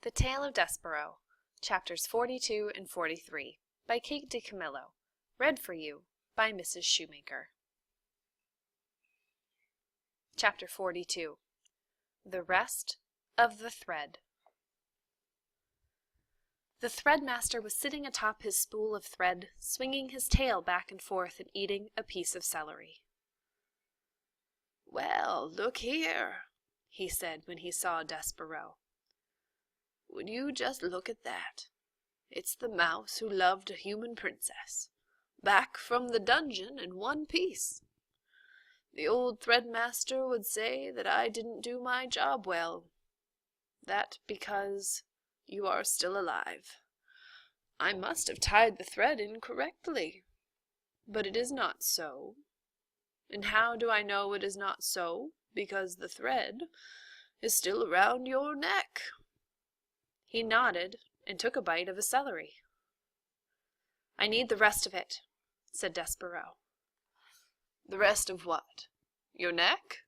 The Tale of Despereaux, Chapters 42 and 43, by Kate DiCamillo. Read for you by Mrs. Shoemaker. Chapter 42. The Rest of the Thread. The threadmaster was sitting atop his spool of thread, swinging his tail back and forth and eating a piece of celery. "Well, look here," he said when he saw Despereaux. "Would you just look at that? It's the mouse who loved a human princess, back from the dungeon in one piece. The old threadmaster would say that I didn't do my job well. That because you are still alive. I must have tied the thread incorrectly. But it is not so. And how do I know it is not so? Because the thread is still around your neck." He nodded and took a bite of a celery. "I need the rest of it," said Despereaux. "The rest of what? Your neck?"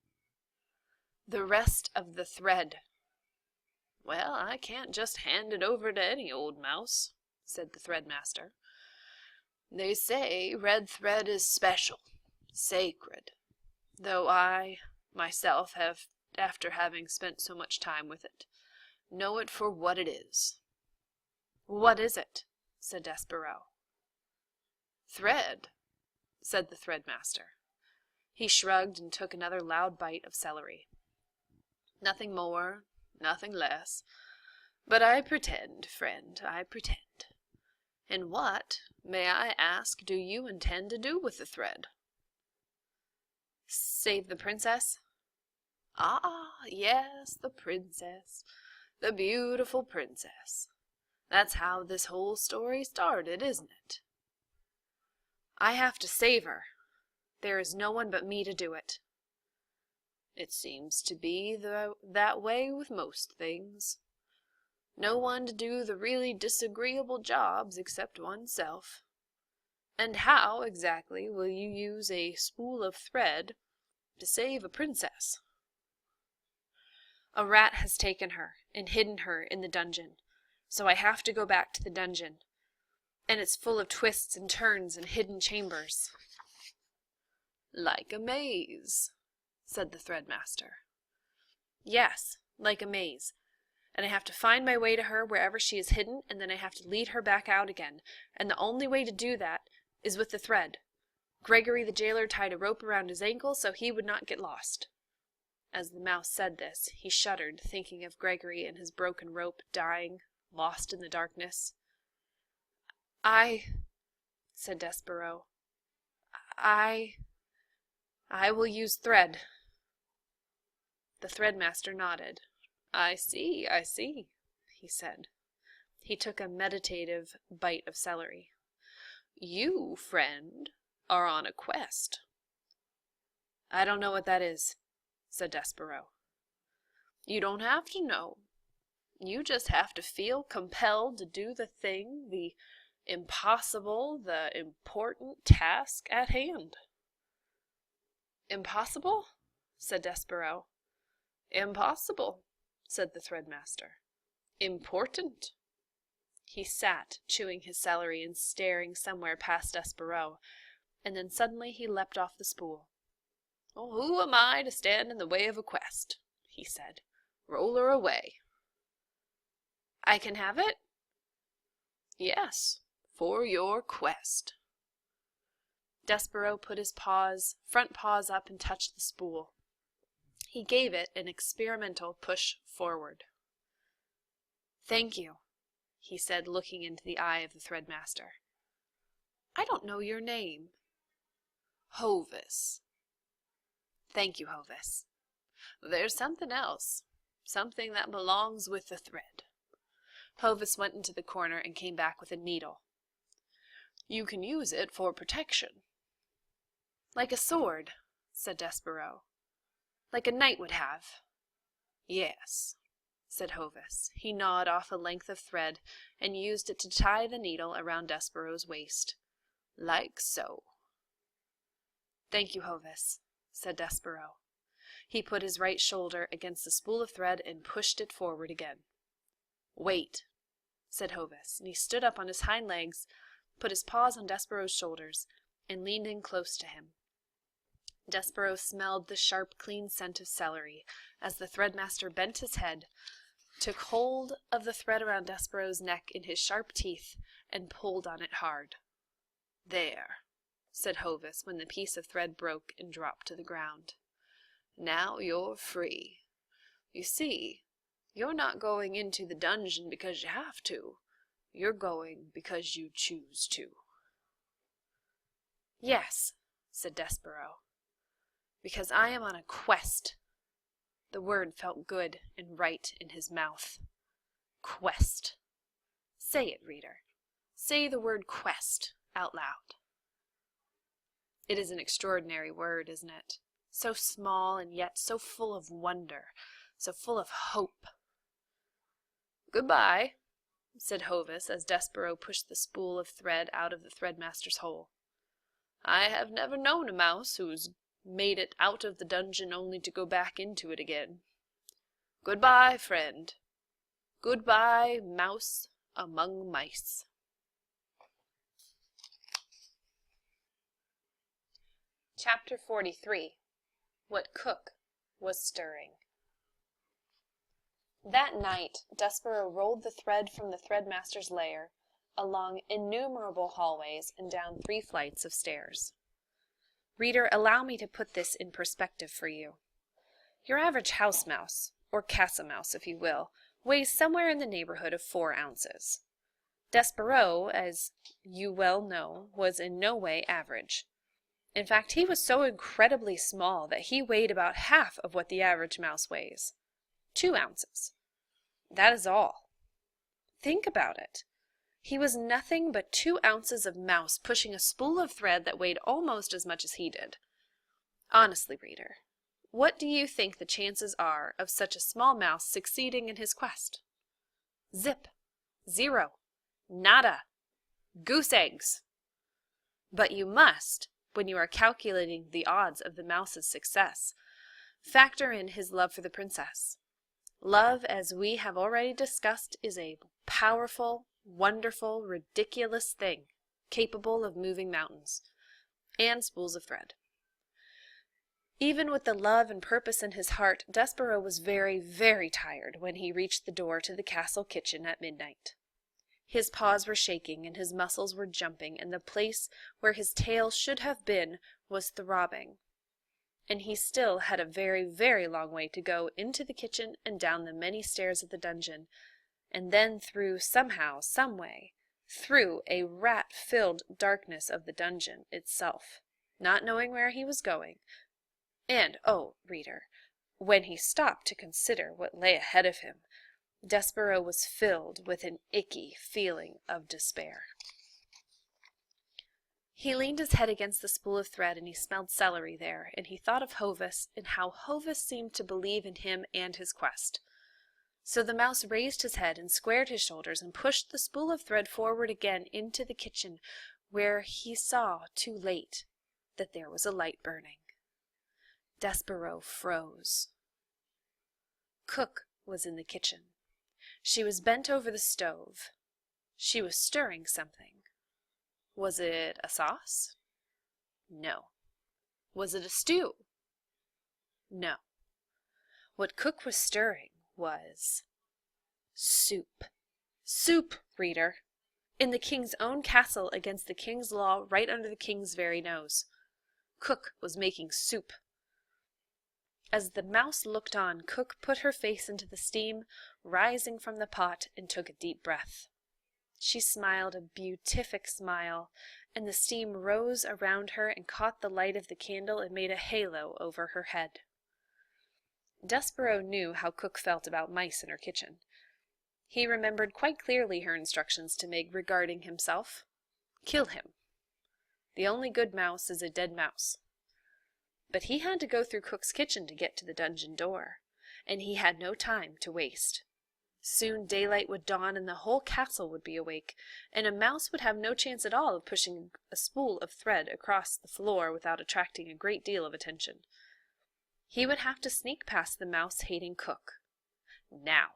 "The rest of the thread." "Well, I can't just hand it over to any old mouse," said the threadmaster. "They say red thread is special, sacred, though I, myself, have, after having spent so much time with it, know it for what it is." "What is it?" said Despereaux. "Thread," said the threadmaster. He shrugged and took another loud bite of celery. "Nothing more, nothing less. But I pretend, friend, I pretend. And what, may I ask, do you intend to do with the thread?" "Save the princess." "Ah, yes, the princess. The beautiful princess. That's how this whole story started, isn't it?" "I have to save her. There is no one but me to do it." "It seems to be that way with most things. No one to do the really disagreeable jobs except oneself. And how, exactly, will you use a spool of thread to save a princess?" "A rat has taken her and hidden her in the dungeon, so I have to go back to the dungeon. And it's full of twists and turns and hidden chambers." "Like a maze," said the threadmaster. "Yes, like a maze. And I have to find my way to her wherever she is hidden, and then I have to lead her back out again. And the only way to do that is with the thread. Gregory the jailer tied a rope around his ankle so he would not get lost." As the mouse said this, he shuddered, thinking of Gregory and his broken rope, dying, lost in the darkness. "I," said Despereaux, I will use thread." The threadmaster nodded. I see," he said. He took a meditative bite of celery. "You, friend, are on a quest." "I don't know what that is," said Despereaux. "You don't have to know. You just have to feel compelled to do the thing, the impossible, the important task at hand." "Impossible?" said Despereaux. "Impossible," said the threadmaster. "Important." He sat, chewing his celery and staring somewhere past Despereaux, and then suddenly he leapt off the spool. "Well, who am I to stand in the way of a quest?" he said. "Roll her away." "I can have it?" "Yes, for your quest." Despereaux put his front paws up and touched the spool. He gave it an experimental push forward. "Thank you," he said, looking into the eye of the threadmaster. "I don't know your name." "Hovis." "Thank you, Hovis." "There's something else, something that belongs with the thread." Hovis went into the corner and came back with a needle. "You can use it for protection." "Like a sword," said Despereaux. "Like a knight would have." "Yes," said Hovis. He gnawed off a length of thread and used it to tie the needle around Despereaux's waist. "Like so." "Thank you, Hovis," said Despereaux. He put his right shoulder against the spool of thread and pushed it forward again. "Wait," said Hovis, and he stood up on his hind legs, put his paws on Despereaux's shoulders, and leaned in close to him. Despereaux smelled the sharp, clean scent of celery as the threadmaster bent his head, took hold of the thread around Despereaux's neck in his sharp teeth, and pulled on it hard. "There," said Hovis when the piece of thread broke and dropped to the ground. "Now you're free. You see, you're not going into the dungeon because you have to. You're going because you choose to." "Yes," said Despereaux, "because I am on a quest." The word felt good and right in his mouth. Quest. Say it, reader. Say the word quest out loud. It is an extraordinary word, isn't it? So small and yet so full of wonder, so full of hope. "Goodbye," said Hovis as Despereaux pushed the spool of thread out of the threadmaster's hole. "I have never known a mouse who's made it out of the dungeon only to go back into it again. Goodbye, friend. Goodbye, mouse among mice." Chapter 43. What Cook was Stirring. That night, Despereaux rolled the thread from the threadmaster's lair, along innumerable hallways and down 3 flights of stairs. Reader, allow me to put this in perspective for you. Your average house mouse, or casa mouse if you will, weighs somewhere in the neighborhood of 4 ounces. Despereaux, as you well know, was in no way average. In fact, he was so incredibly small that he weighed about half of what the average mouse weighs. 2 ounces. That is all. Think about it. He was nothing but 2 ounces of mouse pushing a spool of thread that weighed almost as much as he did. Honestly, reader, what do you think the chances are of such a small mouse succeeding in his quest? Zip. 0. Nada. Goose eggs. But you must, when you are calculating the odds of the mouse's success, factor in his love for the princess. Love, as we have already discussed, is a powerful, wonderful, ridiculous thing, capable of moving mountains and spools of thread. Even with the love and purpose in his heart, Despereaux was very, very tired when he reached the door to the castle kitchen at midnight. His paws were shaking, and his muscles were jumping, and the place where his tail should have been was throbbing. And he still had a very, very long way to go into the kitchen and down the many stairs of the dungeon, and then through somehow, someway, through a rat-filled darkness of the dungeon itself, not knowing where he was going. And, oh, reader, when he stopped to consider what lay ahead of him, Despereaux was filled with an icky feeling of despair. He leaned his head against the spool of thread, and he smelled celery there, and he thought of Hovis, and how Hovis seemed to believe in him and his quest. So the mouse raised his head and squared his shoulders and pushed the spool of thread forward again into the kitchen, where he saw, too late, that there was a light burning. Despereaux froze. Cook was in the kitchen. She was bent over the stove. She was stirring something. Was it a sauce? No. Was it a stew? No. What Cook was stirring was soup. Soup, reader! In the king's own castle, against the king's law, right under the king's very nose. Cook was making soup. As the mouse looked on, Cook put her face into the steam rising from the pot and took a deep breath. She smiled a beatific smile, and the steam rose around her and caught the light of the candle and made a halo over her head. Despereaux knew how Cook felt about mice in her kitchen. He remembered quite clearly her instructions to Meg regarding himself. Kill him. The only good mouse is a dead mouse. But he had to go through Cook's kitchen to get to the dungeon door, and he had no time to waste. Soon daylight would dawn and the whole castle would be awake, and a mouse would have no chance at all of pushing a spool of thread across the floor without attracting a great deal of attention. He would have to sneak past the mouse-hating Cook. Now.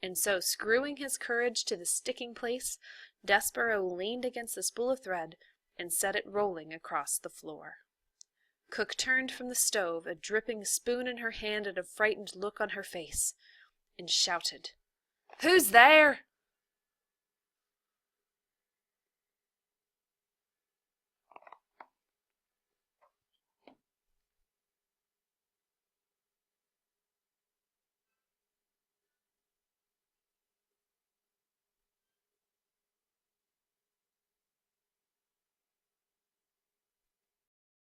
And so, screwing his courage to the sticking place, Despereaux leaned against the spool of thread and set it rolling across the floor. Cook turned from the stove, a dripping spoon in her hand and a frightened look on her face, and shouted, "Who's there?"